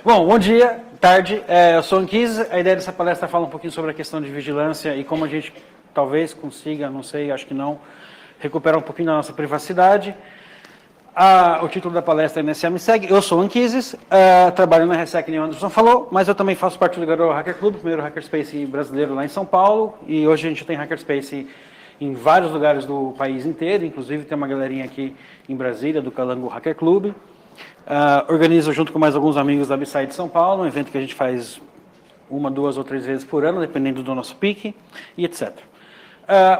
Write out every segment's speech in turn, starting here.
Bom dia, tarde. Eu sou o Anquises. A ideia dessa palestra fala um pouquinho sobre a questão de vigilância e como a gente talvez consiga, não sei, acho que não, recuperar um pouquinho da nossa privacidade. O título da palestra é NSA Me Segue. Eu sou o Anquises, trabalho na RSEC, como o Anderson falou, mas eu também faço parte do Garoto Hacker Club, o primeiro hackerspace brasileiro lá em São Paulo, e hoje a gente tem hackerspace em vários lugares do país inteiro, inclusive tem uma galerinha aqui em Brasília, do Calango Hacker Club. Organizo junto com mais alguns amigos da B-Side de São Paulo, um evento que a gente faz 1, 2 ou 3 vezes por ano, dependendo do nosso pique, e etc.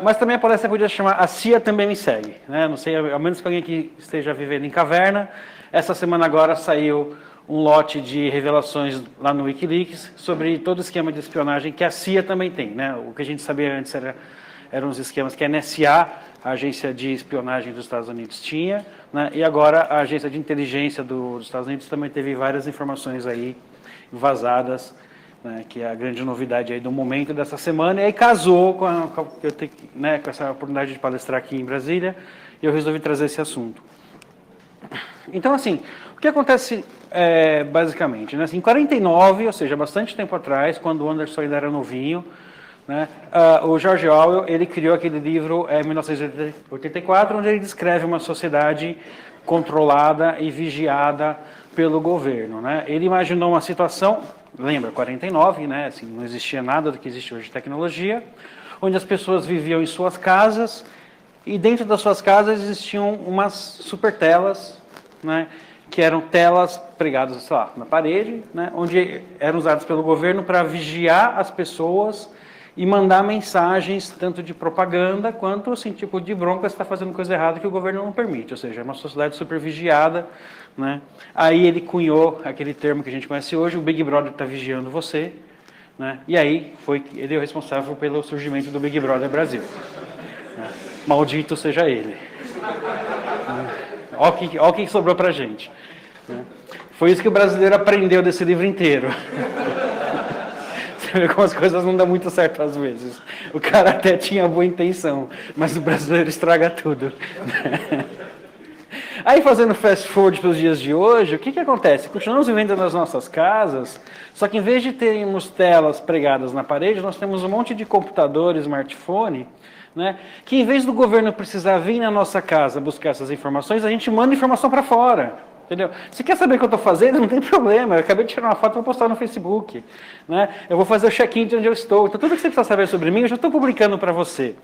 Mas também a palestra podia chamar A CIA Também Me Segue, né? Não sei, ao menos que alguém que esteja vivendo em caverna. Essa semana agora saiu um lote de revelações lá no Wikileaks sobre todo o esquema de espionagem que a CIA também tem, né? O que a gente sabia antes eram os esquemas que a NSA, a agência de espionagem dos Estados Unidos, tinha, né? E agora a agência de inteligência dos Estados Unidos também teve várias informações aí vazadas, né? Que é a grande novidade aí do momento dessa semana, e aí casou com essa oportunidade de palestrar aqui em Brasília, e eu resolvi trazer esse assunto. Então, assim, o que acontece basicamente, né? Assim, em 49, ou seja, bastante tempo atrás, quando o Anderson ainda era novinho, né? O George Orwell, ele criou aquele livro em 1984, onde ele descreve uma sociedade controlada e vigiada pelo governo, né? Ele imaginou uma situação, lembra, 49, né? Assim, não existia nada do que existe hoje de tecnologia, onde as pessoas viviam em suas casas e dentro das suas casas existiam umas super telas, né? Que eram telas pregadas, sei lá, na parede, né? Onde eram usadas pelo governo para vigiar as pessoas e mandar mensagens, tanto de propaganda, quanto, assim, tipo, de bronca, você está fazendo coisa errada que o governo não permite, ou seja, é uma sociedade super vigiada, né? Aí ele cunhou aquele termo que a gente conhece hoje, o Big Brother está vigiando você, né? E aí ele é o responsável pelo surgimento do Big Brother Brasil. Né? Maldito seja ele. Olha o que sobrou pra gente. Né? Foi isso que o brasileiro aprendeu desse livro inteiro. Você vê como as coisas não dão muito certo às vezes. O cara até tinha boa intenção, mas o brasileiro estraga tudo. Aí, fazendo fast forward para os dias de hoje, o que acontece? Continuamos vivendo nas nossas casas, só que em vez de termos telas pregadas na parede, nós temos um monte de computador, smartphone, né, que em vez do governo precisar vir na nossa casa buscar essas informações, a gente manda informação para fora. Entendeu? Se quer saber o que eu estou fazendo, não tem problema. Eu acabei de tirar uma foto e vou postar no Facebook. Né? Eu vou fazer o check-in de onde eu estou. Então, tudo que você precisa saber sobre mim, eu já estou publicando para você.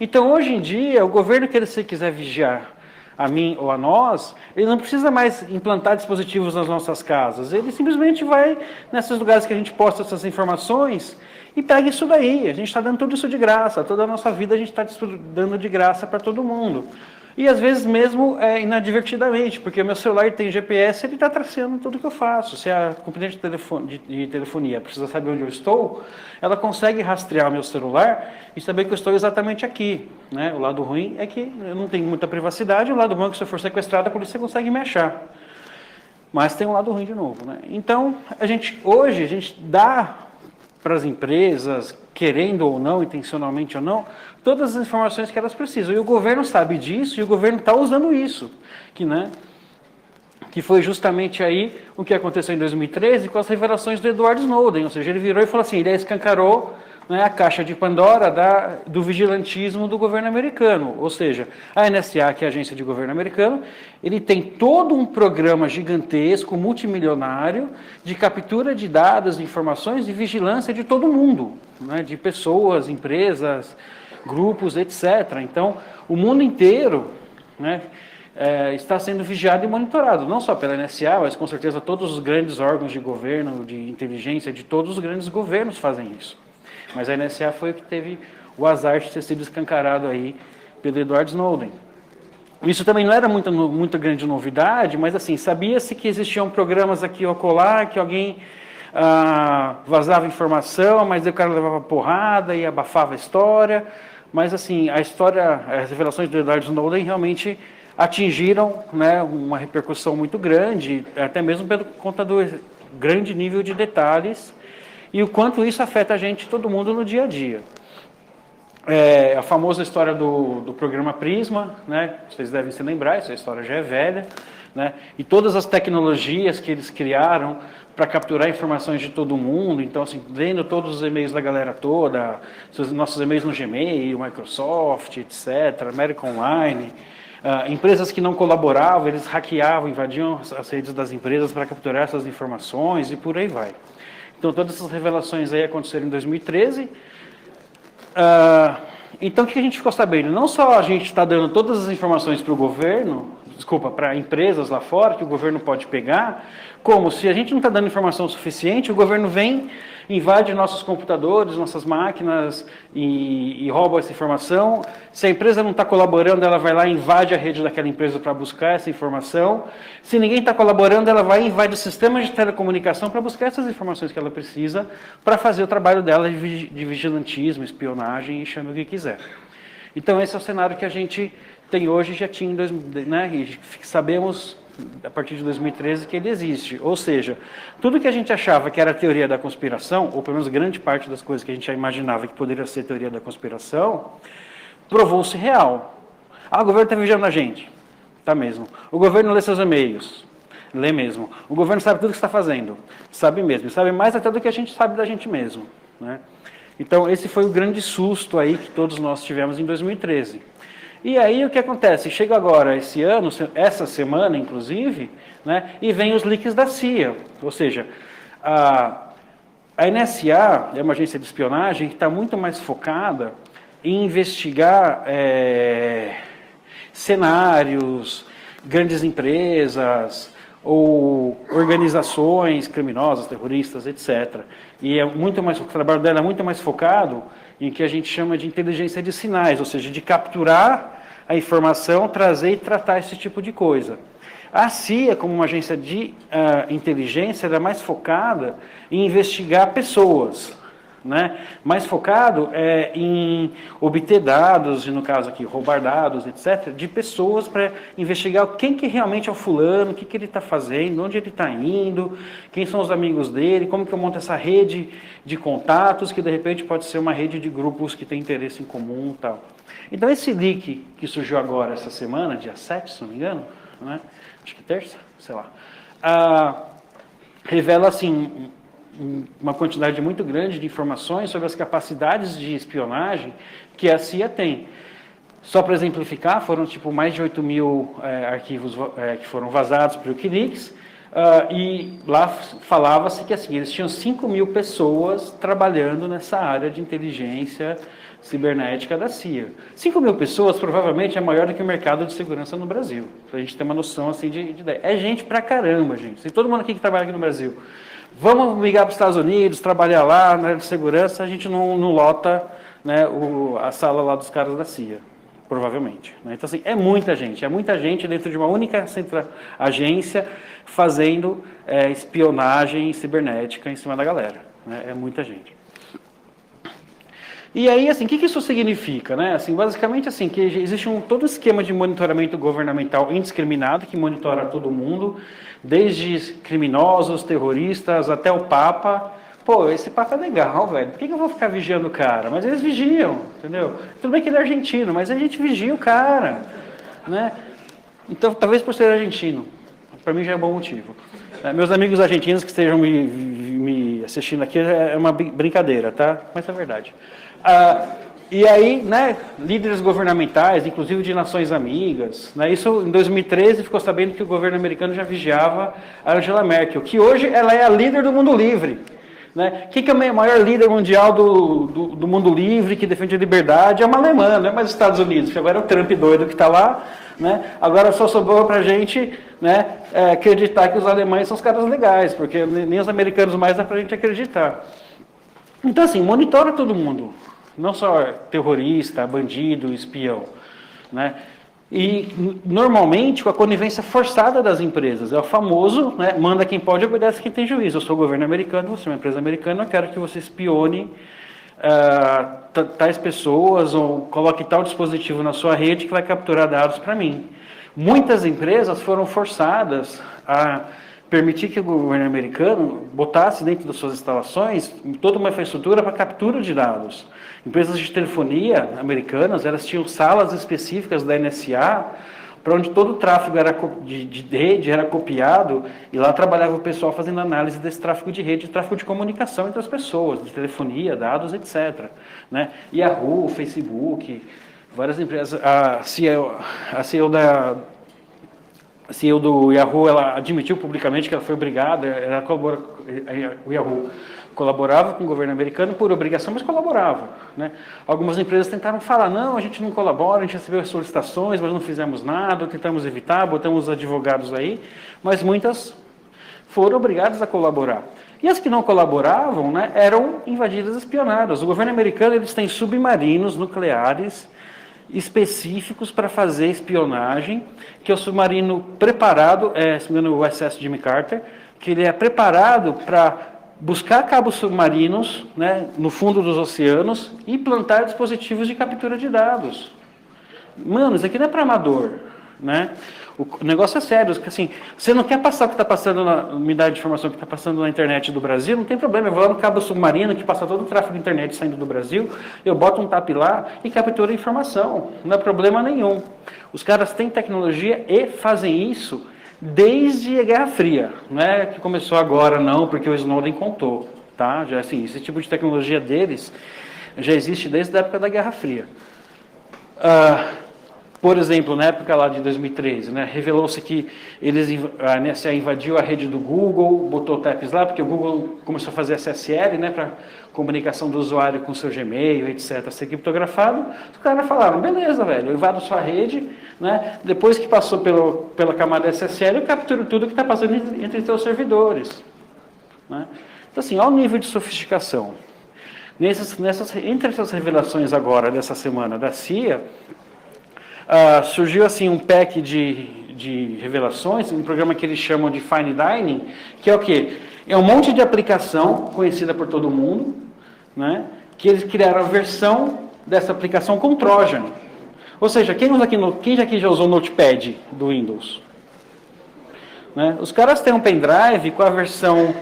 Então, hoje em dia, o governo que ele quiser vigiar a mim ou a nós, ele não precisa mais implantar dispositivos nas nossas casas. Ele simplesmente vai nesses lugares que a gente posta essas informações e pega isso daí. A gente está dando tudo isso de graça. Toda a nossa vida a gente está dando de graça para todo mundo. E às vezes mesmo inadvertidamente, porque o meu celular tem GPS, ele está traçando tudo que eu faço. Se a companhia de telefonia precisa saber onde eu estou, ela consegue rastrear o meu celular e saber que eu estou exatamente aqui. Né? O lado ruim é que eu não tenho muita privacidade, o lado bom é que se eu for sequestrado, a polícia consegue me achar. Mas tem um lado ruim de novo. Né? Então, hoje a gente dá para as empresas, querendo ou não, intencionalmente ou não, todas as informações que elas precisam. E o governo sabe disso e o governo está usando isso. Que foi justamente aí o que aconteceu em 2013 com as revelações do Edward Snowden. Ou seja, ele virou e falou assim, ele escancarou, né, a caixa de Pandora do vigilantismo do governo americano. Ou seja, a NSA, que é a agência de governo americano, ele tem todo um programa gigantesco, multimilionário, de captura de dados, de informações e vigilância de todo mundo, né, de pessoas, empresas, grupos, etc. Então, o mundo inteiro, né, está sendo vigiado e monitorado, não só pela NSA, mas com certeza todos os grandes órgãos de governo, de inteligência, de todos os grandes governos fazem isso. Mas a NSA foi o que teve o azar de ter sido escancarado aí pelo Edward Snowden. Isso também não era muita grande novidade, mas assim, sabia-se que existiam programas aqui ou acolá, que alguém vazava informação, mas o cara levava porrada e abafava a história. mas assim, a história, as revelações do Edward Snowden realmente atingiram, né, uma repercussão muito grande, até mesmo por conta do grande nível de detalhes e o quanto isso afeta a gente, todo mundo, no dia a dia. A famosa história do programa Prisma, né? Vocês devem se lembrar, essa história já é velha, né? E todas as tecnologias que eles criaram para capturar informações de todo mundo, então, assim, vendo todos os e-mails da galera toda, nossos e-mails no Gmail, Microsoft, etc., América Online, empresas que não colaboravam, eles hackeavam, invadiam as redes das empresas para capturar essas informações e por aí vai. Então, todas essas revelações aí aconteceram em 2013. Então, o que a gente ficou sabendo? Não só a gente está dando todas as informações para o governo, para empresas lá fora, que o governo pode pegar, como se a gente não está dando informação suficiente, o governo vem, invade nossos computadores, nossas máquinas e rouba essa informação. Se a empresa não está colaborando, ela vai lá e invade a rede daquela empresa para buscar essa informação. Se ninguém está colaborando, ela vai e invade o sistema de telecomunicação para buscar essas informações que ela precisa para fazer o trabalho dela de vigilantismo, espionagem e chame o que quiser. Então esse é o cenário que a gente tem hoje, já tinha, né, e sabemos a partir de 2013 que ele existe. Ou seja, tudo que a gente achava que era teoria da conspiração, ou pelo menos grande parte das coisas que a gente já imaginava que poderia ser teoria da conspiração, provou-se real. O governo está vigiando a gente. Tá mesmo. O governo lê seus e-mails. Lê mesmo. O governo sabe tudo o que está fazendo. Sabe mesmo. Sabe mais até do que a gente sabe da gente mesmo, né? Então, esse foi o grande susto aí que todos nós tivemos em 2013. E aí o que acontece? Chega agora esse ano, essa semana inclusive, né, e vem os leaks da CIA. Ou seja, a NSA é uma agência de espionagem que está muito mais focada em investigar cenários, grandes empresas ou organizações criminosas, terroristas, etc. E o trabalho dela é muito mais focado em que a gente chama de inteligência de sinais, ou seja, de capturar a informação, trazer e tratar esse tipo de coisa. A CIA, como uma agência de inteligência, ela é mais focada em investigar pessoas, né? Mais focado em obter dados, e no caso aqui, roubar dados, etc., de pessoas para investigar quem que realmente é o fulano, o que ele está fazendo, onde ele está indo, quem são os amigos dele, como que eu monto essa rede de contatos, que de repente pode ser uma rede de grupos que tem interesse em comum e tal. Então esse leak que surgiu agora essa semana, dia 7, se não me engano, né? Acho que terça, sei lá, revela assim uma quantidade muito grande de informações sobre as capacidades de espionagem que a CIA tem. Só para exemplificar, foram mais de 8 mil arquivos que foram vazados para o Wikileaks, e lá falava-se que assim, eles tinham 5 mil pessoas trabalhando nessa área de inteligência cibernética da CIA. 5 mil pessoas provavelmente é maior do que o mercado de segurança no Brasil, para a gente ter uma noção assim, de ideia. É gente pra caramba, gente. Se todo mundo aqui que trabalha aqui no Brasil, vamos ligar para os Estados Unidos, trabalhar lá na área de segurança, a gente não lota, né, a sala lá dos caras da CIA, provavelmente, né? Então, assim, é muita gente dentro de uma única agência fazendo espionagem cibernética em cima da galera, né? É muita gente. E aí, assim, o que isso significa, né? Assim, basicamente, assim, que existe todo esquema de monitoramento governamental indiscriminado que monitora todo mundo, desde criminosos, terroristas, até o Papa. Pô, esse Papa é legal, velho. Por que eu vou ficar vigiando o cara? Mas eles vigiam, entendeu? Tudo bem que ele é argentino, mas a gente vigia o cara, né? Então, talvez por ser argentino, para mim já é bom motivo. Meus amigos argentinos que estejam me assistindo aqui, é uma brincadeira, tá? Mas é verdade. E aí, né, líderes governamentais, inclusive de nações amigas, né, isso em 2013 ficou sabendo que o governo americano já vigiava a Angela Merkel, que hoje ela é a líder do mundo livre. Né? Quem que é o maior líder mundial do mundo livre, que defende a liberdade? É uma alemã, não é mais os Estados Unidos, que agora é o Trump doido que está lá. Né? Agora só sobrou para a gente, né, acreditar que os alemães são os caras legais, porque nem os americanos mais dá para a gente acreditar. Então, assim, monitora todo mundo. Não só terrorista, bandido, espião, né? E, normalmente, com a conivência forçada das empresas. É o famoso, né, manda quem pode, obedece quem tem juízo. Eu sou o governo americano, você é uma empresa americana, eu quero que você espione tais pessoas ou coloque tal dispositivo na sua rede que vai capturar dados para mim. Muitas empresas foram forçadas a permitir que o governo americano botasse dentro das suas instalações toda uma infraestrutura para captura de dados. Empresas de telefonia americanas, elas tinham salas específicas da NSA para onde todo o tráfego de rede era copiado, e lá trabalhava o pessoal fazendo análise desse tráfego de rede, tráfego de comunicação entre as pessoas, de telefonia, dados, etc. Né? Yahoo, Facebook, várias empresas, a CEO do Yahoo, ela admitiu publicamente que ela foi obrigada, o Yahoo colaborava com o governo americano por obrigação, mas colaborava. Né? Algumas empresas tentaram falar, não, a gente não colabora, a gente recebeu solicitações, mas não fizemos nada, tentamos evitar, botamos advogados aí, mas muitas foram obrigadas a colaborar. E as que não colaboravam, né, eram invadidas e espionadas. O governo americano, eles têm submarinos nucleares específicos para fazer espionagem, que é o submarino preparado, se não me engano, o USS Jimmy Carter, que ele é preparado para buscar cabos submarinos, né, no fundo dos oceanos e plantar dispositivos de captura de dados. Mano, isso aqui não é para amador, né? O negócio é sério, assim, você não quer passar o que está passando na unidade de informação que está passando na internet do Brasil, não tem problema, eu vou lá no cabo submarino que passa todo o tráfego de internet saindo do Brasil, eu boto um TAP lá e captura a informação, não é problema nenhum. Os caras têm tecnologia e fazem isso desde a Guerra Fria, não é que começou agora não, porque o Snowden contou, tá? Já assim, esse tipo de tecnologia deles já existe desde a época da Guerra Fria. Por exemplo, na época lá de 2013, né, revelou-se que a NSA invadiu a rede do Google, botou TAPs lá, porque o Google começou a fazer SSL, né, para comunicação do usuário com seu Gmail, etc., ser criptografado. Os caras falaram, beleza, velho, eu invado sua rede, né, depois que passou pela camada SSL, eu capturo tudo que está passando entre seus servidores. Né? Então, assim, olha o nível de sofisticação. Entre essas revelações agora, dessa semana da CIA, surgiu assim um pack de revelações, um programa que eles chamam de Fine Dining, que é o quê? É um monte de aplicação conhecida por todo mundo, né, que eles criaram a versão dessa aplicação com Trojan. Ou seja, quem aqui já usou o Notepad do Windows? Né? Os caras têm um pendrive com a versão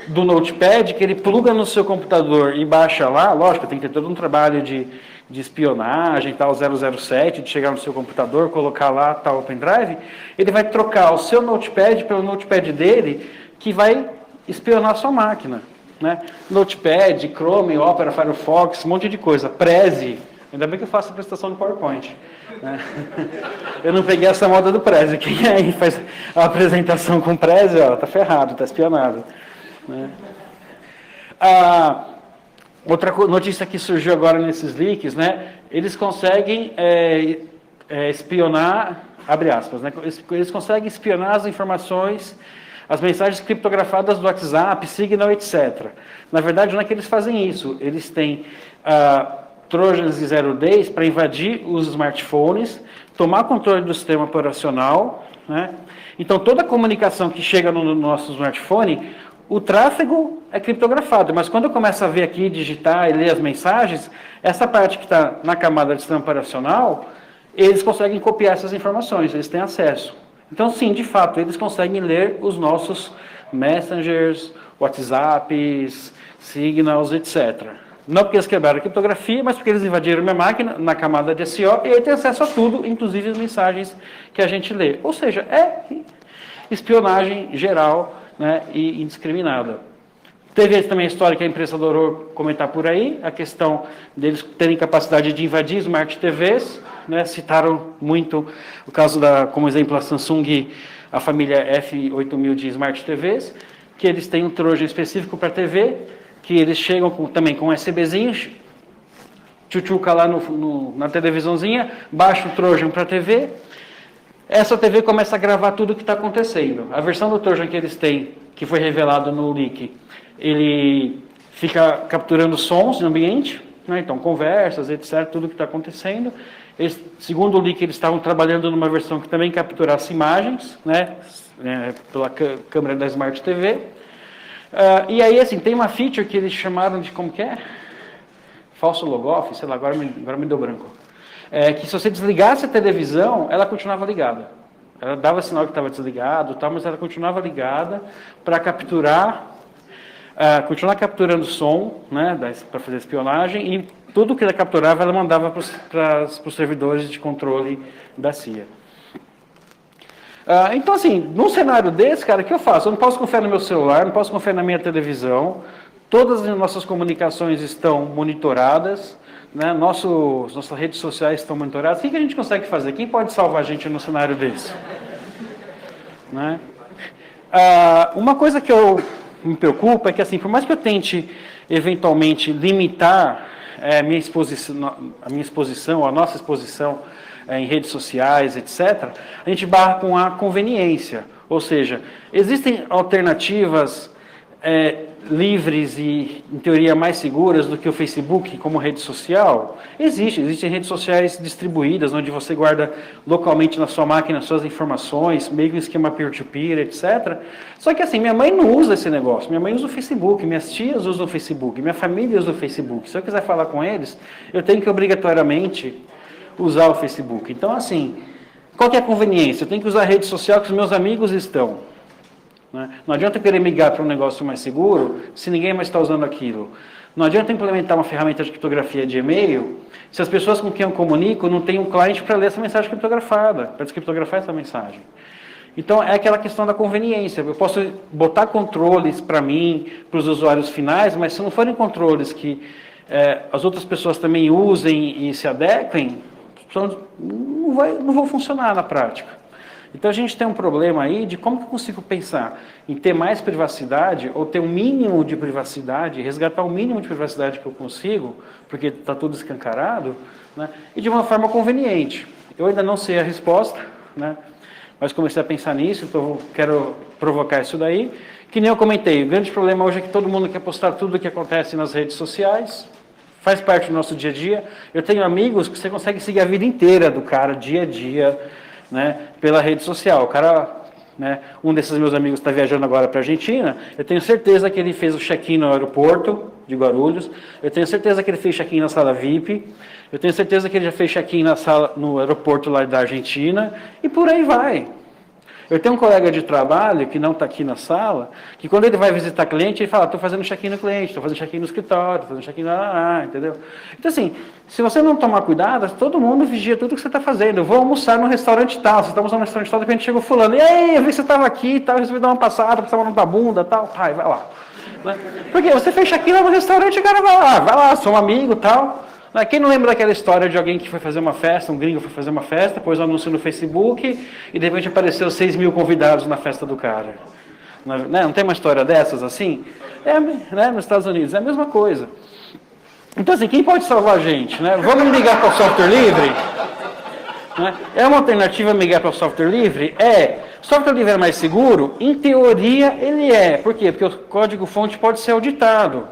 do Notepad que ele pluga no seu computador e baixa lá, lógico, tem que ter todo um trabalho de espionagem, tal, 007, de chegar no seu computador, colocar lá tal pendrive, ele vai trocar o seu Notepad pelo Notepad dele, que vai espionar a sua máquina. Né? Notepad, Chrome, Opera, Firefox, um monte de coisa. Prezi, ainda bem que eu faço apresentação no PowerPoint. Né? Eu não peguei essa moda do Prezi. Quem aí faz a apresentação com Prezi, ó, tá ferrado, tá espionado. Né? Outra notícia que surgiu agora nesses leaks, né? Eles conseguem espionar, abre aspas, né? Eles conseguem espionar as informações, as mensagens criptografadas do WhatsApp, Signal, etc. Na verdade, não é que eles fazem isso. Eles têm trojans e zero days para invadir os smartphones, tomar controle do sistema operacional, né? Então, toda a comunicação que chega no nosso smartphone, o tráfego é criptografado, mas quando eu começo a ver aqui, digitar e ler as mensagens, essa parte que está na camada de sistema operacional, eles conseguem copiar essas informações, eles têm acesso. Então, sim, de fato, eles conseguem ler os nossos messengers, WhatsApps, Signals, etc. Não porque eles quebraram a criptografia, mas porque eles invadiram minha máquina na camada de SO e aí tem acesso a tudo, inclusive as mensagens que a gente lê. Ou seja, é espionagem geral, né, e indiscriminada. Teve também a história que a imprensa adorou comentar por aí, a questão deles terem capacidade de invadir Smart TVs, né, citaram muito o caso como exemplo, a Samsung, a família F8000 de Smart TVs, que eles têm um trojan específico para TV, que eles chegam também com um USBzinho, tchutchuca lá na televisãozinha, baixa o trojan para a TV, essa TV começa a gravar tudo o que está acontecendo. A versão do Trojan que eles têm, que foi revelado no leak, ele fica capturando sons no ambiente, né? Então conversas, etc., tudo o que está acontecendo. Segundo o leak, eles estavam trabalhando numa versão que também capturasse imagens, né? Pela câmera da Smart TV. E aí, assim, tem uma feature que eles chamaram de, como que é? falso logoff, sei lá, agora me deu branco. Que se você desligasse a televisão, ela continuava ligada. Ela dava sinal que estava desligado, tal, mas ela continuava ligada para capturar, continuar capturando som, né, para fazer espionagem, e tudo que ela capturava, ela mandava para os servidores de controle da CIA. Então, assim, num cenário desse, cara, o que eu faço? Eu não posso confiar no meu celular, não posso confiar na minha televisão, todas as nossas comunicações estão monitoradas, né? Nossas redes sociais estão monitoradas. O que a gente consegue fazer? Quem pode salvar a gente num cenário desse? Né? Uma coisa que eu me preocupa é que, assim, por mais que eu tente, eventualmente, limitar a minha exposição, a nossa exposição em redes sociais, etc., a gente barra com a conveniência. Ou seja, existem alternativas livres e, em teoria, mais seguras do que o Facebook como rede social? Existem redes sociais distribuídas, onde você guarda localmente na sua máquina suas informações, meio que um esquema peer-to-peer, etc. Só que, assim, minha mãe não usa esse negócio, minha mãe usa o Facebook, minhas tias usam o Facebook, minha família usa o Facebook. Se eu quiser falar com eles, eu tenho que obrigatoriamente usar o Facebook. Então, assim, qual que é a conveniência? Eu tenho que usar a rede social que os meus amigos estão. Né? Não adianta eu querer migrar para um negócio mais seguro se ninguém mais está usando aquilo. Não adianta implementar uma ferramenta de criptografia de e-mail se as pessoas com quem eu comunico não têm um cliente para ler essa mensagem criptografada, para descriptografar essa mensagem. Então, é aquela questão da conveniência. Eu posso botar controles para mim, para os usuários finais, mas se não forem controles que as outras pessoas também usem e se adequem, não vão funcionar na prática. Então a gente tem um problema aí de como que eu consigo pensar em ter mais privacidade, ou ter um mínimo de privacidade, resgatar o mínimo de privacidade que eu consigo, porque está tudo escancarado, né, e de uma forma conveniente. Eu ainda não sei a resposta, né, mas comecei a pensar nisso, então quero provocar isso daí. Que nem eu comentei, o grande problema hoje é que todo mundo quer postar tudo o que acontece nas redes sociais, faz parte do nosso dia a dia. Eu tenho amigos que você consegue seguir a vida inteira do cara, dia a dia, né, pela rede social. O cara, né, um desses meus amigos está viajando agora para a Argentina, eu tenho certeza que ele fez o check-in no aeroporto de Guarulhos, eu tenho certeza que ele fez check-in na sala VIP, eu tenho certeza que ele já fez check-in no aeroporto lá da Argentina, e por aí vai. Eu tenho um colega de trabalho, que não está aqui na sala, que quando ele vai visitar cliente, ele fala, estou fazendo check-in no cliente, estou fazendo check-in no escritório, estou fazendo check-in lá, entendeu? Então, assim, se você não tomar cuidado, todo mundo vigia tudo que você está fazendo. Eu vou almoçar no restaurante tal, você está almoçando no restaurante tal, de repente chega o fulano, e aí, eu vi que você estava aqui e tal, eu resolvi dar uma passada, precisava não dar bunda e tal, vai lá. Né? Porque você fez check-in lá no restaurante, o cara vai lá, sou um amigo e tal. Quem não lembra daquela história de alguém que foi fazer uma festa, um gringo foi fazer uma festa, pôs um anúncio no Facebook e de repente apareceu 6 mil convidados na festa do cara? Não tem uma história dessas assim? Né, nos Estados Unidos é a mesma coisa. Então, assim, quem pode salvar a gente? Né? Vamos migrar para o software livre? Né? É uma alternativa migrar para o software livre? O software livre é mais seguro? Em teoria, ele é. Por quê? Porque o código-fonte pode ser auditado.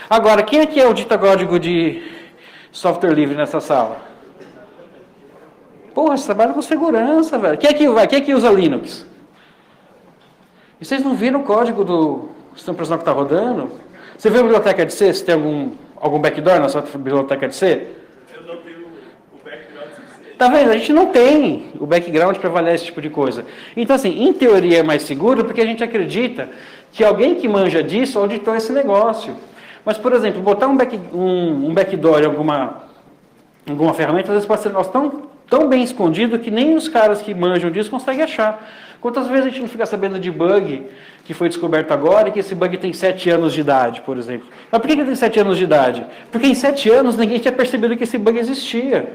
Agora, quem aqui audita código de software livre nessa sala? Porra, você trabalha com segurança, velho. Quem aqui usa Linux? E vocês não viram o código do sistema operacional que está rodando? Você viu a biblioteca de C? Se tem algum backdoor na sua biblioteca de C? Eu não tenho o background de C. Tá vendo? A gente não tem o background para avaliar esse tipo de coisa. Então, assim, em teoria é mais seguro porque a gente acredita que alguém que manja disso auditou esse negócio. Mas, por exemplo, botar um backdoor em alguma ferramenta, às vezes pode ser um negócio tão bem escondido que nem os caras que manjam disso conseguem achar. Quantas vezes a gente não fica sabendo de bug que foi descoberto agora e que esse bug tem 7 anos de idade, por exemplo? Mas por que ele tem 7 anos de idade? Porque em 7 anos ninguém tinha percebido que esse bug existia.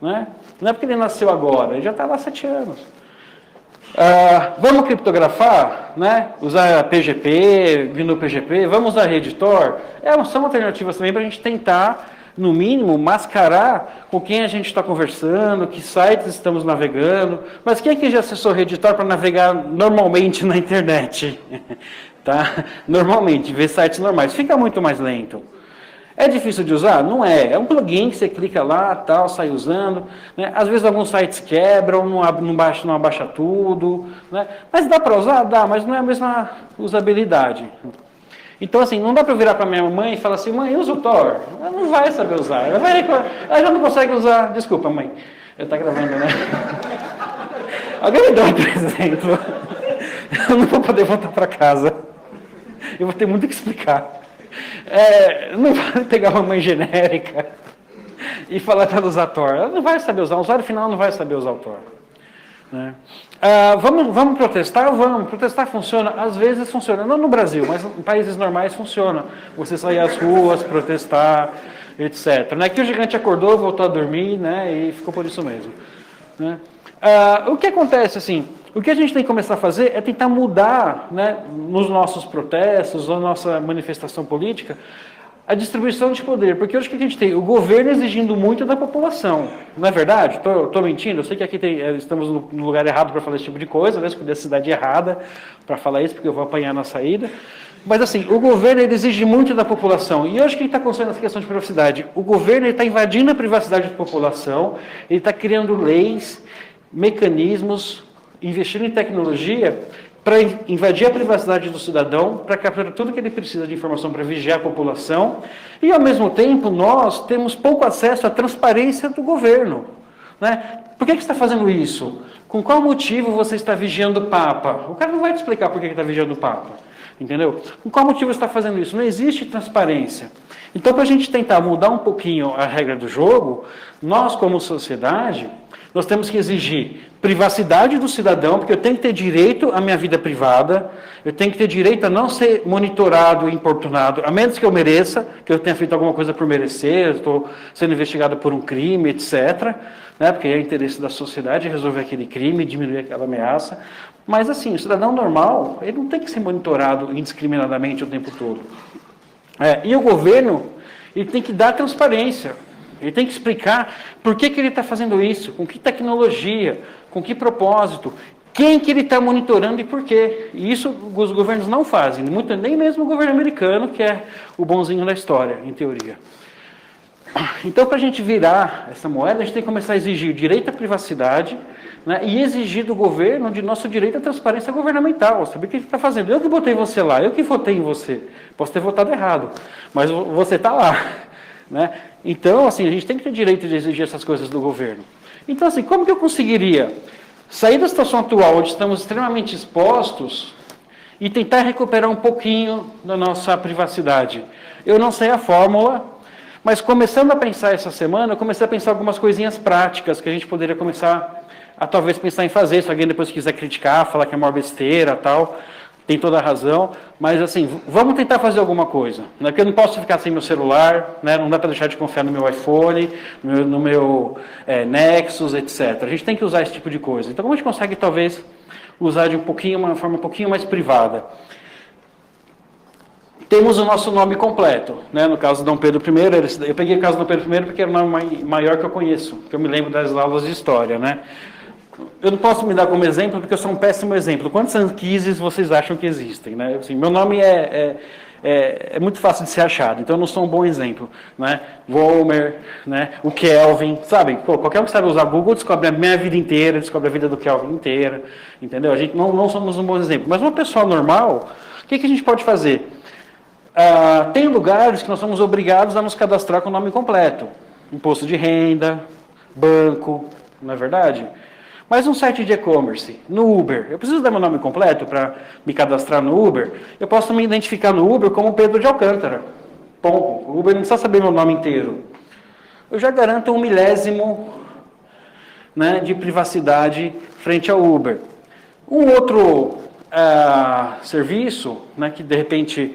Né? Não é porque ele nasceu agora, ele já está lá há 7 anos. Vamos criptografar, né? Usar PGP, GNU PGP, vamos usar Redditor. São alternativas também para a gente tentar, no mínimo, mascarar com quem a gente está conversando, que sites estamos navegando. Mas quem aqui já acessou Redditor para navegar normalmente na internet? Tá? Normalmente, ver sites normais. Fica muito mais lento. É difícil de usar? Não é. É um plugin que você clica lá, tal, sai usando. Né? Às vezes alguns sites quebram, não abaixa tudo. Né? Mas dá para usar? Dá, mas não é a mesma usabilidade. Então, assim, não dá para virar para minha mãe e falar assim, mãe, usa o Tor. Ela não vai saber usar. Ela já não consegue usar. Desculpa, mãe. Eu tá gravando, né? Alguém me dá um exemplo. Eu não vou poder voltar para casa. Eu vou ter muito que explicar. Não vai pegar uma mãe genérica e falar para ela usar Tor. Ela não vai saber usar. O usuário final não vai saber usar o Tor. Né? Vamos protestar? Vamos. Protestar funciona? Às vezes funciona. Não no Brasil, mas em países normais funciona. Você sair às ruas, protestar, etc. Né? Aqui o gigante acordou, voltou a dormir, né? E ficou por isso mesmo. Né? O que acontece, assim, o que a gente tem que começar a fazer é tentar mudar, né, nos nossos protestos, na nossa manifestação política, a distribuição de poder, porque hoje o que a gente tem? O governo exigindo muito da população, não é verdade? Estou mentindo? Eu sei que aqui estamos no lugar errado para falar esse tipo de coisa, né? Escolhi a cidade errada para falar isso, porque eu vou apanhar na saída. Mas assim, o governo ele exige muito da população. E hoje o que está acontecendo nessa questão de privacidade? O governo está invadindo a privacidade da população, ele está criando leis, mecanismos, investindo em tecnologia para invadir a privacidade do cidadão, para capturar tudo que ele precisa de informação para vigiar a população, e ao mesmo tempo nós temos pouco acesso à transparência do governo. Né? Por que você está fazendo isso? Com qual motivo você está vigiando o Papa? O cara não vai te explicar por que está vigiando o Papa. Entendeu? Com qual motivo você está fazendo isso? Não existe transparência. Então, para a gente tentar mudar um pouquinho a regra do jogo, nós como sociedade, nós temos que exigir privacidade do cidadão, porque eu tenho que ter direito à minha vida privada, eu tenho que ter direito a não ser monitorado e importunado, a menos que eu mereça, que eu tenha feito alguma coisa por merecer, eu estou sendo investigado por um crime, etc., né, porque é interesse da sociedade resolver aquele crime, diminuir aquela ameaça. Mas, assim, o cidadão normal, ele não tem que ser monitorado indiscriminadamente o tempo todo. E o governo, ele tem que dar transparência. Ele tem que explicar por que ele está fazendo isso, com que tecnologia, com que propósito, quem que ele está monitorando e por quê. E isso os governos não fazem, nem mesmo o governo americano, que é o bonzinho da história, em teoria. Então, para a gente virar essa moeda, a gente tem que começar a exigir direito à privacidade, né, e exigir do governo de nosso direito à transparência governamental. Saber o que ele está fazendo. Eu que botei você lá, eu que votei em você. Posso ter votado errado, mas você está lá. Né? Então, assim, a gente tem que ter direito de exigir essas coisas do governo. Então, assim, como que eu conseguiria sair da situação atual, onde estamos extremamente expostos, e tentar recuperar um pouquinho da nossa privacidade? Eu não sei a fórmula, mas começando a pensar essa semana, eu comecei a pensar algumas coisinhas práticas que a gente poderia começar a talvez pensar em fazer, se alguém depois quiser criticar, falar que é uma besteira, tal, tem toda a razão, mas assim, vamos tentar fazer alguma coisa, né? Porque eu não posso ficar sem meu celular, né? Não dá para deixar de confiar no meu iPhone, no meu Nexus, etc. A gente tem que usar esse tipo de coisa. Então, como a gente consegue, talvez, usar de uma forma um pouquinho mais privada? Temos o nosso nome completo, né? No caso de Dom Pedro I, eu peguei o caso de Dom Pedro I porque era o nome maior que eu conheço, que eu me lembro das aulas de história, né? Eu não posso me dar como exemplo porque eu sou um péssimo exemplo. Quantos Anquises vocês acham que existem? Né? Assim, meu nome é muito fácil de ser achado, então eu não sou um bom exemplo. Né? Volmer, né? O Kelvin, sabe? Qualquer um que sabe usar Google descobre a minha vida inteira, descobre a vida do Kelvin inteira, entendeu? A gente não somos um bom exemplo. Mas uma pessoa normal, o que a gente pode fazer? Tem lugares que nós somos obrigados a nos cadastrar com o nome completo. Imposto de renda, banco, não é verdade? Mas um site de e-commerce, no Uber, eu preciso dar meu nome completo para me cadastrar no Uber? Eu posso me identificar no Uber como Pedro de Alcântara. Bom, o Uber não precisa saber meu nome inteiro. Eu já garanto 1/1000, né, de privacidade frente ao Uber. Um outro serviço, né, que de repente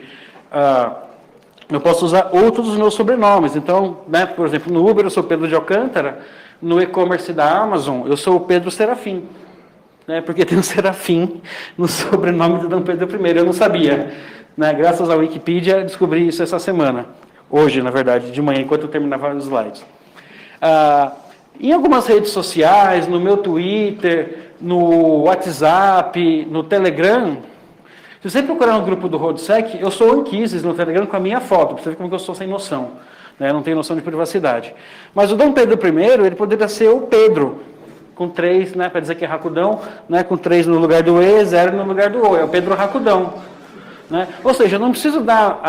eu posso usar outros dos meus sobrenomes. Então, né, por exemplo, no Uber eu sou Pedro de Alcântara, no e-commerce da Amazon eu sou o Pedro Serafim, né, porque tem um Serafim no sobrenome de Dom Pedro I, eu não sabia. Né, graças à Wikipedia descobri isso essa semana, hoje na verdade, de manhã, enquanto eu terminava os slides. Em algumas redes sociais, no meu Twitter, no WhatsApp, no Telegram, se você procurar no grupo do RoadSec, eu sou o Anquises no Telegram com a minha foto, para você ver como eu sou sem noção. Né? Não tenho noção de privacidade. Mas o Dom Pedro I, ele poderia ser o Pedro, com 3, né, para dizer que é Racudão, né, com 3 no lugar do E, 0 no lugar do O. É o Pedro Racudão. Né? Ou seja, eu não preciso dar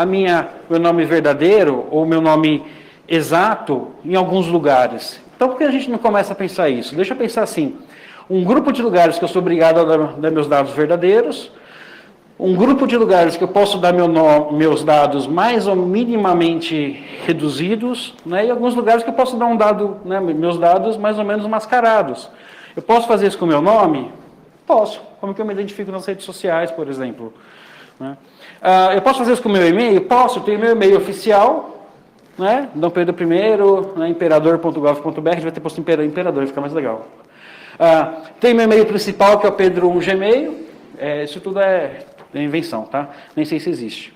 meu nome verdadeiro ou meu nome exato em alguns lugares. Então, por que a gente não começa a pensar isso? Deixa eu pensar assim, um grupo de lugares que eu sou obrigado a dar meus dados verdadeiros, um grupo de lugares que eu posso dar meus dados mais ou minimamente reduzidos, né, e alguns lugares que eu posso dar meus dados mais ou menos mascarados. Eu posso fazer isso com o meu nome? Posso. Como que eu me identifico nas redes sociais, por exemplo. Né? Eu posso fazer isso com o meu e-mail? Posso. Eu tenho meu e-mail oficial, né, Dom Pedro I, né, imperador.gov.br, a gente vai ter posto imperador, fica mais legal. Tem meu e-mail principal, que é o Pedro1Gmail. Isso tudo é invenção, tá? Nem sei se existe.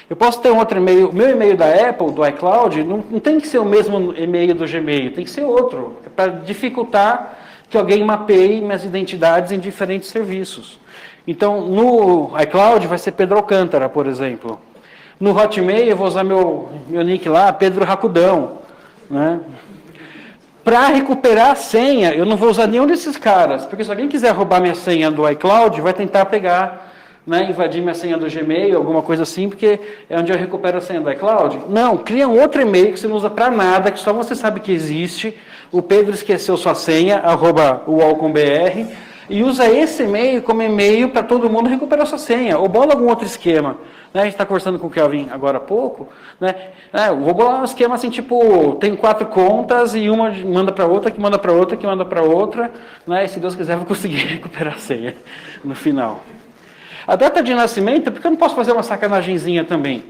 Eu posso ter um outro e-mail. O meu e-mail da Apple, do iCloud, não tem que ser o mesmo e-mail do Gmail, tem que ser outro, para dificultar que alguém mapeie minhas identidades em diferentes serviços. Então, no iCloud vai ser Pedro Alcântara, por exemplo. No Hotmail eu vou usar meu nick lá, Pedro Racudão, né? Para recuperar a senha, eu não vou usar nenhum desses caras, porque se alguém quiser roubar minha senha do iCloud, vai tentar pegar, né, invadir minha senha do Gmail, alguma coisa assim, porque é onde eu recupero a senha do iCloud. Não, cria um outro e-mail que você não usa para nada, que só você sabe que existe, o Pedro esqueceu sua senha, @uol.com.br, e usa esse e-mail como e-mail para todo mundo recuperar sua senha, ou bola algum outro esquema. Né, a gente está conversando com o Kelvin agora há pouco, né? Eu vou bolar um esquema assim, tipo, tem 4 contas e uma manda para outra, que manda para outra, que manda para outra, né? E se Deus quiser, eu vou conseguir recuperar a senha no final. A data de nascimento, porque eu não posso fazer uma sacanagemzinha também.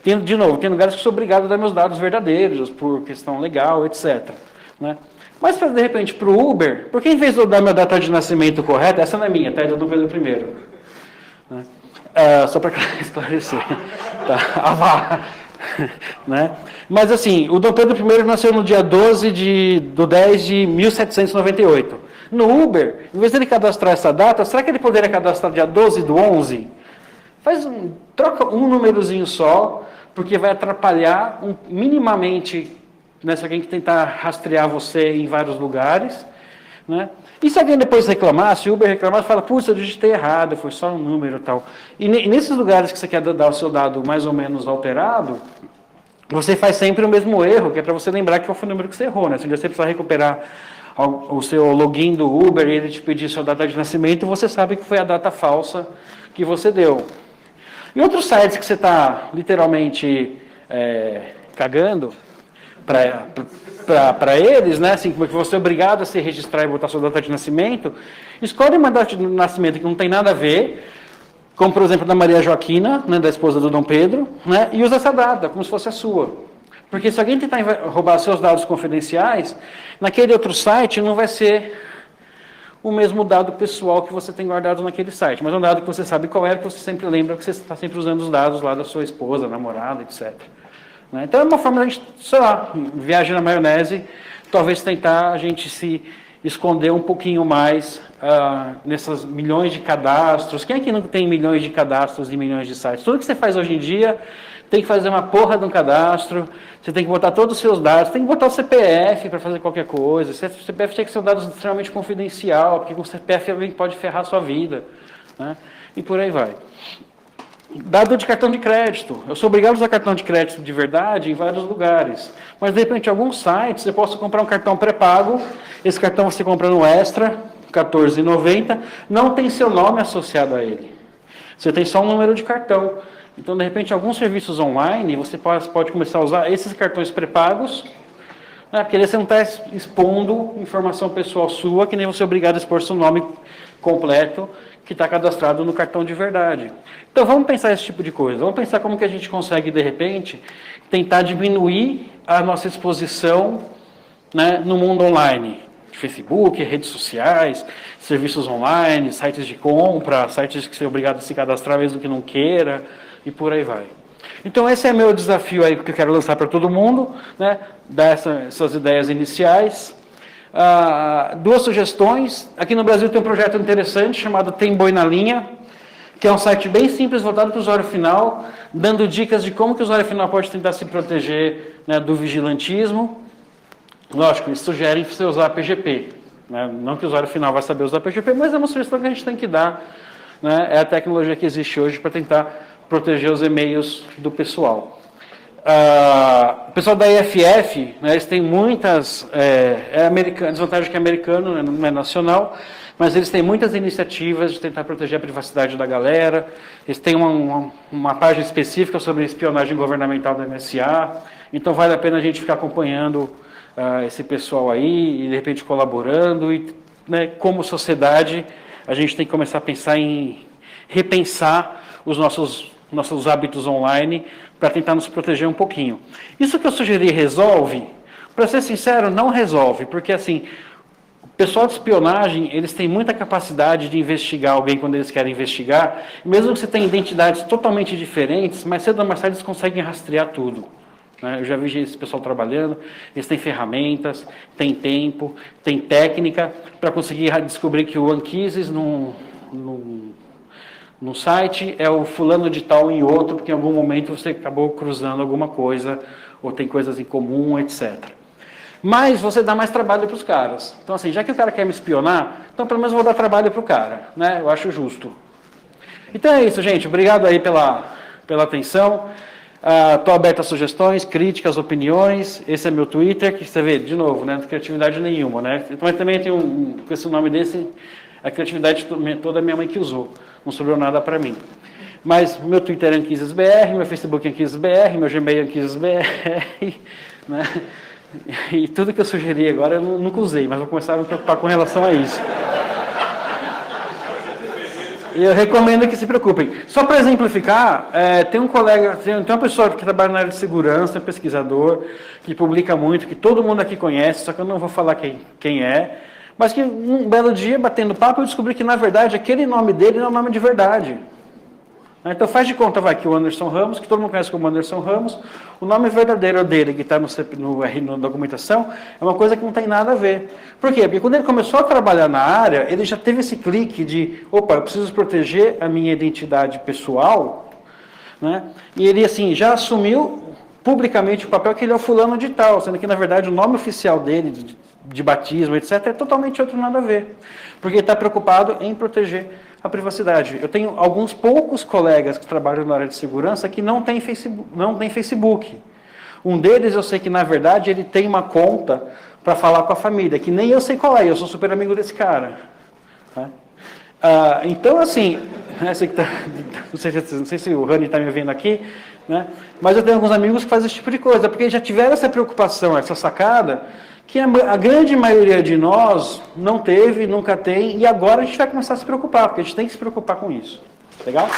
De novo, tem lugares que eu sou obrigado a dar meus dados verdadeiros, por questão legal, etc. Né? Mas, de repente, para o Uber, por que em vez de eu dar minha data de nascimento correta, essa não é minha, tá? É do Dom Pedro I. Né? Só para esclarecer. Tá? Né? Mas assim, o Dom Pedro I nasceu no dia 12 de 10 de 1798. No Uber, em vez de ele cadastrar essa data, será que ele poderia cadastrar dia 12 do 11? Troca um númerozinho só, porque vai atrapalhar minimamente, né, se alguém tentar rastrear você em vários lugares. Né? E se alguém depois reclamar, se o Uber reclamar, fala, putz, eu digitei errado, foi só um número e tal. E nesses lugares que você quer dar o seu dado mais ou menos alterado, você faz sempre o mesmo erro, que é para você lembrar que foi o número que você errou. Né? Se você precisar recuperar o seu login do Uber e ele te pedir sua data de nascimento, você sabe que foi a data falsa que você deu. E outros sites que você está literalmente cagando para eles, né? Assim, porque você é obrigado a se registrar e botar sua data de nascimento, escolhe uma data de nascimento que não tem nada a ver, como por exemplo da Maria Joaquina, né, da esposa do Dom Pedro, né, e usa essa data como se fosse a sua. Porque se alguém tentar roubar seus dados confidenciais, naquele outro site não vai ser o mesmo dado pessoal que você tem guardado naquele site, mas é um dado que você sabe qual é, que você sempre lembra que você está sempre usando os dados lá da sua esposa, namorada, etc. Né? Então é uma forma da gente, sei lá, viagem na maionese, talvez tentar a gente se esconder um pouquinho mais nessas milhões de cadastros. Quem é que não tem milhões de cadastros e milhões de sites? Tudo que você faz hoje em dia tem que fazer uma porra de um cadastro, você tem que botar todos os seus dados, tem que botar o CPF para fazer qualquer coisa. O CPF tem que ser um dado extremamente confidencial, porque com o CPF alguém pode ferrar a sua vida. Né? E por aí vai. Dado de cartão de crédito. Eu sou obrigado a usar cartão de crédito de verdade em vários lugares. Mas, de repente, em alguns sites, eu posso comprar um cartão pré-pago. Esse cartão você compra no Extra, R$14,90. Não tem seu nome associado a ele. Você tem só um número de cartão. Então, de repente, alguns serviços online, você pode começar a usar esses cartões pré-pagos, né, porque você não está expondo informação pessoal sua, que nem você é obrigado a expor seu nome completo, que está cadastrado no cartão de verdade. Então, vamos pensar esse tipo de coisa. Vamos pensar como que a gente consegue, de repente, tentar diminuir a nossa exposição, né, no mundo online. Facebook, redes sociais, serviços online, sites de compra, sites que você é obrigado a se cadastrar mesmo que não queira, e por aí vai. Então, esse é meu desafio aí que eu quero lançar para todo mundo, né, dar essas ideias iniciais. Duas sugestões. Aqui no Brasil tem um projeto interessante chamado Tem Boi na Linha, que é um site bem simples, voltado para o usuário final, dando dicas de como que o usuário final pode tentar se proteger, né, do vigilantismo. Lógico, eles sugerem você usar PGP. Né? Não que o usuário final vai saber usar PGP, mas é uma sugestão que a gente tem que dar. Né? É a tecnologia que existe hoje para tentar proteger os e-mails do pessoal. O pessoal da EFF, né, eles têm muitas, desvantagem que é americano, não é nacional, mas eles têm muitas iniciativas de tentar proteger a privacidade da galera. Eles têm uma página específica sobre espionagem governamental da NSA, então vale a pena a gente ficar acompanhando esse pessoal aí e de repente colaborando. E, né, como sociedade, a gente tem que começar a pensar em repensar os nossos hábitos online para tentar nos proteger um pouquinho. Isso que eu sugeri resolve? Para ser sincero, não resolve, porque assim, o pessoal de espionagem, eles têm muita capacidade de investigar alguém quando eles querem investigar, mesmo que você tenha identidades totalmente diferentes, mas cedo ou mais tarde eles conseguem rastrear tudo. Eu já vi esse pessoal trabalhando, eles têm ferramentas, têm tempo, têm técnica para conseguir descobrir que o Anquises no site é o fulano de tal em outro, porque em algum momento você acabou cruzando alguma coisa, ou tem coisas em comum, etc. Mas você dá mais trabalho para os caras. Então, assim, já que o cara quer me espionar, então pelo menos eu vou dar trabalho para o cara, né? Eu acho justo. Então é isso, gente. Obrigado aí pela atenção. Estou aberto a sugestões, críticas, opiniões. Esse é meu Twitter, que você vê, de novo, né? Não tem criatividade nenhuma, né? Mas também tem com esse nome desse, a criatividade toda a minha mãe que usou. Não sobrou nada para mim. Mas meu Twitter é AnquisesBR, meu Facebook é AnquisesBR, meu Gmail é AnquisesBR, né? E tudo que eu sugeri agora eu nunca usei, mas vou começar a me preocupar com relação a isso. E eu recomendo que se preocupem. Só para exemplificar, tem um colega, tem uma pessoa que trabalha na área de segurança, um pesquisador, que publica muito, que todo mundo aqui conhece, só que eu não vou falar quem é, mas que um belo dia, batendo papo, eu descobri que, na verdade, aquele nome dele não é o nome de verdade. Então faz de conta, que o Anderson Ramos, que todo mundo conhece como Anderson Ramos, o nome verdadeiro dele, que está na documentação, é uma coisa que não tem nada a ver. Por quê? Porque quando ele começou a trabalhar na área, ele já teve esse clique de, opa, eu preciso proteger a minha identidade pessoal, né? E ele, assim, já assumiu publicamente o papel que ele é o fulano de tal, sendo que, na verdade, o nome oficial dele, de batismo, etc., é totalmente outro, nada a ver. Porque ele está preocupado em proteger a privacidade. Eu tenho alguns poucos colegas que trabalham na área de segurança que não têm Facebook. Um deles, eu sei que, na verdade, ele tem uma conta para falar com a família, que nem eu sei qual é, eu sou super amigo desse cara. Tá? Então, assim, não sei se o Rani está me vendo aqui, né? Mas eu tenho alguns amigos que fazem esse tipo de coisa, porque já tiveram essa preocupação, essa sacada, que a grande maioria de nós não teve, nunca tem, e agora a gente vai começar a se preocupar, porque a gente tem que se preocupar com isso. Legal?